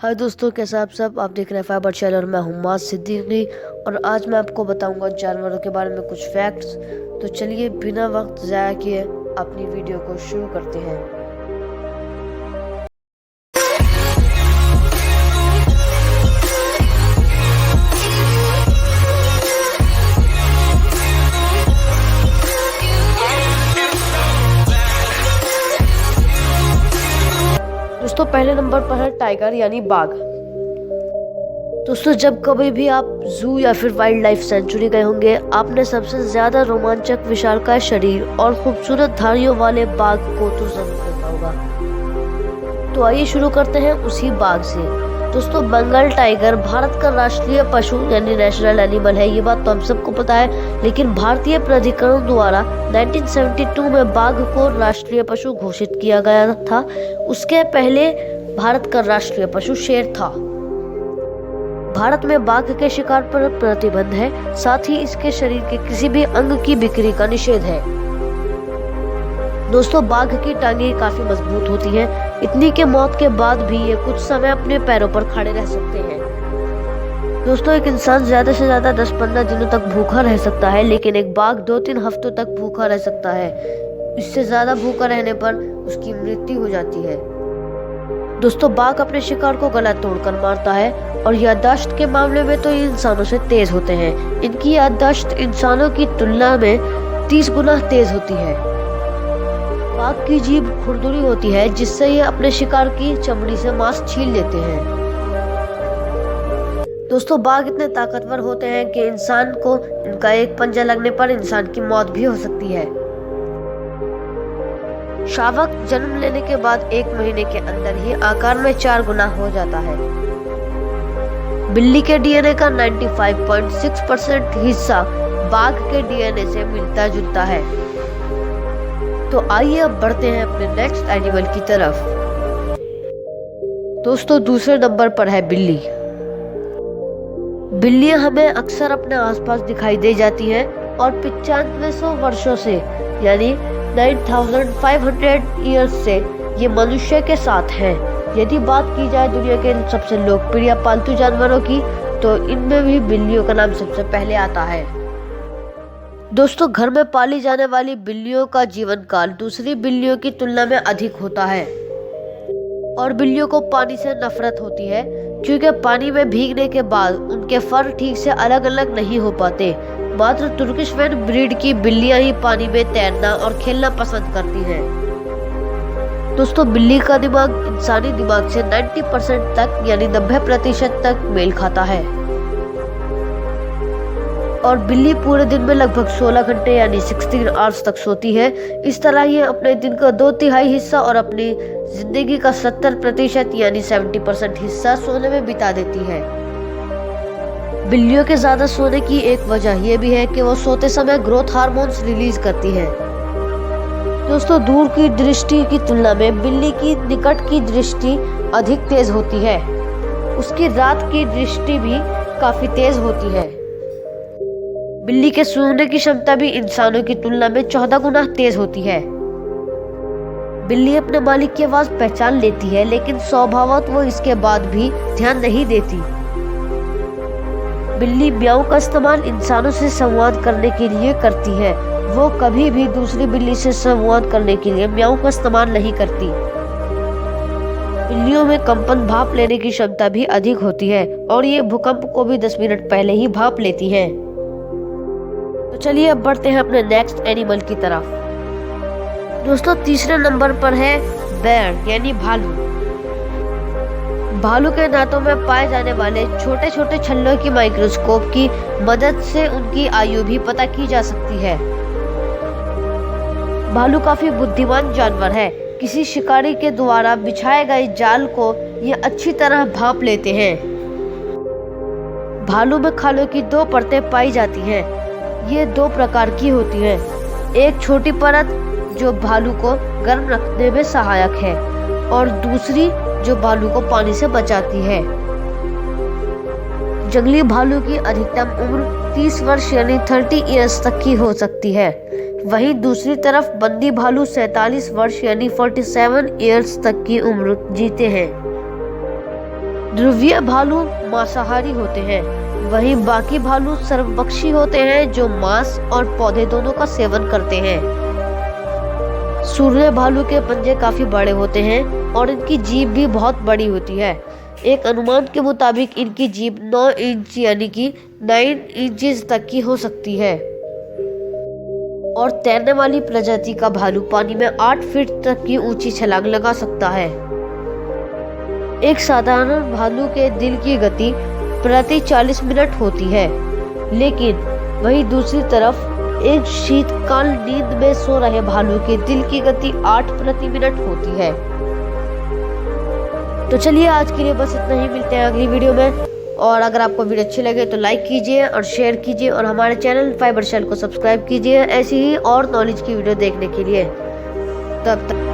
हाय दोस्तों, कैसे आप देख रहे हैं फाइबर चैनल और मैं हूँ मास सिद्दीकी। और आज मैं आपको बताऊंगा जानवरों के बारे में कुछ फैक्ट्स। तो चलिए बिना वक्त ज़ाया किए अपनी वीडियो को शुरू करते हैं। दोस्तों पहले नंबर पर है टाइगर यानी बाघ। दोस्तों जब कभी भी आप जू या फिर वाइल्ड लाइफ सेंचुरी गए होंगे, आपने सबसे ज्यादा रोमांचक विशालकाय शरीर और खूबसूरत धारियों वाले बाघ को तो जरूर देखा होगा। तो आइए शुरू करते हैं उसी बाघ से। दोस्तों बंगाल टाइगर भारत का राष्ट्रीय पशु यानी नेशनल एनिमल है, ये बात तो हम सबको पता है। लेकिन भारतीय प्राधिकरण द्वारा 1972 में बाघ को राष्ट्रीय पशु घोषित किया गया था। उसके पहले भारत का राष्ट्रीय पशु शेर था। भारत में बाघ के शिकार पर प्रतिबंध है, साथ ही इसके शरीर के किसी भी अंग की बिक्री का निषेध है। दोस्तों बाघ की टांगें काफी मजबूत होती हैं, इतनी के मौत के बाद भी ये कुछ समय अपने पैरों पर खड़े रह सकते हैं। दोस्तों एक इंसान ज्यादा से ज्यादा 10-15 दिनों तक भूखा रह सकता है, लेकिन एक बाघ 2-3 हफ्तों तक भूखा रह सकता है। इससे ज्यादा भूखा रहने पर उसकी मृत्यु हो जाती है। दोस्तों बाघ अपने शिकार को गला तोड़कर मारता है और याददाश्त के मामले में तो ये इंसानों से तेज होते हैं। इनकी याददाश्त इंसानों की तुलना में 30 गुना तेज होती है। बाघ की जीभ खुरदुरी होती है, जिससे ये अपने शिकार की चमड़ी से मांस छील लेते हैं। दोस्तों बाघ इतने ताकतवर होते हैं कि इंसान को इनका एक पंजा लगने पर इंसान की मौत भी हो सकती है। शावक जन्म लेने के बाद 1 महीने के अंदर ही आकार में 4 गुना हो जाता है। बिल्ली के डीएनए का 95.6% हिस्सा बाघ के डीएनए से मिलता जुलता है। तो आइए अब बढ़ते हैं अपने नेक्स्ट एनिमल की तरफ। दोस्तों दूसरे नंबर पर है बिल्ली। बिल्लियां हमें अक्सर अपने आसपास दिखाई दे जाती हैं और 9500 वर्षों से यानी 9500 ईयर्स से ये मनुष्य के साथ हैं। यदि बात की जाए दुनिया के सबसे लोकप्रिय पालतू जानवरों की, तो इनमें भी बिल्लियों का नाम सबसे पहले आता है। दोस्तों घर में पाली जाने वाली बिल्लियों का जीवन काल दूसरी बिल्लियों की तुलना में अधिक होता है और बिल्लियों को पानी से नफरत होती है, क्योंकि पानी में भीगने के बाद उनके फर ठीक से अलग अलग नहीं हो पाते। मात्र तुर्किश फैन ब्रीड की बिल्लियां ही पानी में तैरना और खेलना पसंद करती हैं। दोस्तों बिल्ली का दिमाग इंसानी दिमाग से 90% तक यानी 90% तक मेल खाता है और बिल्ली पूरे दिन में लगभग 16 घंटे यानी 16 आवर्स तक सोती है। इस तरह ये अपने दिन का 2/3 हिस्सा और अपनी जिंदगी का 70% यानी 70% हिस्सा सोने में बिता देती है। बिल्लियों के ज्यादा सोने की एक वजह यह भी है कि वो सोते समय ग्रोथ हार्मोन्स रिलीज करती है। दोस्तों दूर की दृष्टि की तुलना में बिल्ली की निकट की दृष्टि अधिक तेज होती है। उसकी रात की दृष्टि भी काफी तेज होती है। बिल्ली के सूंघने की क्षमता भी इंसानों की तुलना में 14 गुना तेज होती है। बिल्ली अपने मालिक की आवाज पहचान लेती है, लेकिन स्वभावतः वो इसके बाद भी ध्यान नहीं देती। बिल्ली म्याऊ का इस्तेमाल इंसानों से संवाद करने के लिए करती है। वो कभी भी दूसरी बिल्ली से संवाद करने के लिए म्याऊ का इस्तेमाल नहीं करती। बिल्लियों में कंपन भाप लेने की क्षमता भी अधिक होती है और ये भूकंप को भी 10 मिनट पहले ही भाप लेती हैं। तो चलिए अब बढ़ते हैं अपने नेक्स्ट एनिमल की तरफ। दोस्तों तीसरे नंबर पर है बेयर यानी भालू। भालू के दांतों में पाए जाने वाले छोटे छोटे छल्लों की माइक्रोस्कोप की मदद से उनकी आयु भी पता की जा सकती है। भालू काफी बुद्धिमान जानवर है। किसी शिकारी के द्वारा बिछाए गए जाल को ये अच्छी तरह भांप लेते हैं। भालू में खालों की 2 परतें पाई जाती हैं। ये 2 प्रकार की होती हैं। एक छोटी परत जो भालू को गर्म रखने में सहायक है और दूसरी जो भालू को पानी से बचाती है। जंगली भालू की अधिकतम उम्र 30 वर्ष यानी 30 ईयर्स तक की हो सकती है। वहीं दूसरी तरफ बंदी भालू 47 वर्ष यानी 47 ईयर्स तक की उम्र जीते हैं। ध्रुवीय भालू मांसाहारी होते हैं, वहीं बाकी भालू सर्वभक्षी होते हैं जो मांस और पौधे दोनों का सेवन करते हैं। सूर्य भालू के पंजे काफी बड़े होते हैं और इनकी जीभ भी बहुत बड़ी होती है। एक अनुमान के मुताबिक इनकी जीभ 9 इंच यानी कि 9 इंचेस तक की हो सकती है। और तैरने वाली प्रजाति का भालू पानी में 8 फीट तक की ऊंची छलांग लगा सकता है। एक साधारण भालू के दिल की गति प्रति 40 मिनट होती है, लेकिन वहीं दूसरी तरफ एक शीतकाल नींद में सो रहे भालू के दिल की गति 8 प्रति मिनट होती है। तो चलिए आज के लिए बस इतना ही, मिलते हैं अगली वीडियो में। और अगर आपको वीडियो अच्छी लगे तो लाइक कीजिए और शेयर कीजिए और हमारे चैनल फाइबर शेल को सब्सक्राइब कीजिए ऐसी ही और नॉलेज की वीडियो देखने के लिए। तब तक